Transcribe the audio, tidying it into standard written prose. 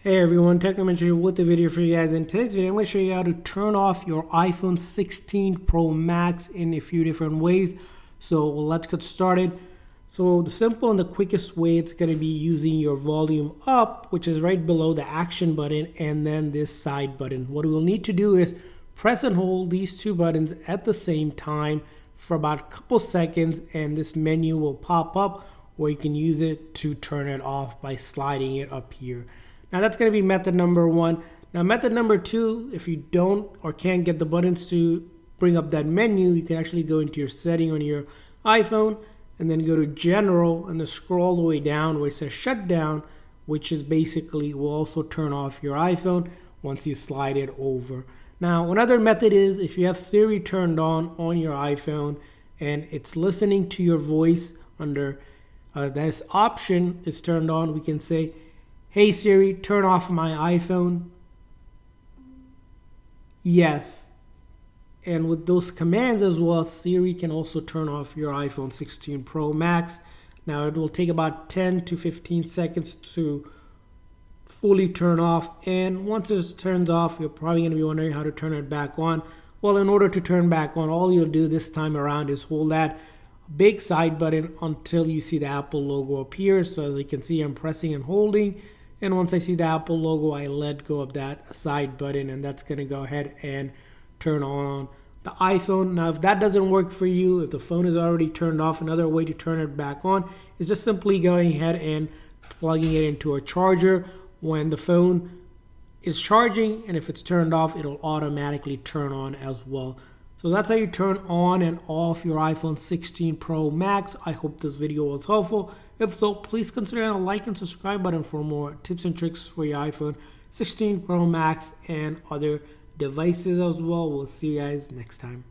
Hey everyone, Technomentary here with a video for you guys. In today's video, I'm going to show you how to turn off your iPhone 16 Pro Max in a few different ways. So let's get started. So the simple and the quickest way, it's going to be using your volume up, which is right below the action button, and then this side button. What we'll need to do is press and hold these two buttons at the same time for about a couple seconds, and this menu will pop up where you can use it to turn it off by sliding it up here. Now that's going to be method number one. Now method number two, if you don't or can't get the buttons to bring up that menu, you can actually go into your setting on your iPhone and then go to general and then scroll all the way down where it says shutdown, which is basically will also turn off your iPhone once you slide it over. Now another method is if you have Siri turned on your iPhone and it's listening to your voice under this option is turned on, we can say, "Hey Siri, turn off my iPhone." Yes. And with those commands as well, Siri can also turn off your iPhone 16 Pro Max. Now it will take about 10 to 15 seconds to fully turn off. And once it turns off, you're probably going to be wondering how to turn it back on. Well, in order to turn back on, all you'll do this time around is hold that big side button until you see the Apple logo appear. So as you can see, I'm pressing and holding. And once I see the Apple logo, I let go of that side button, and that's going to go ahead and turn on the iPhone. Now, if that doesn't work for you, if the phone is already turned off, another way to turn it back on is just simply going ahead and plugging it into a charger when the phone is charging, and if it's turned off, it'll automatically turn on as well. So that's how you turn on and off your iPhone 16 Pro Max. I hope this video was helpful. If so, please consider a like and subscribe button for more tips and tricks for your iPhone 16 Pro Max and other devices as well. We'll see you guys next time.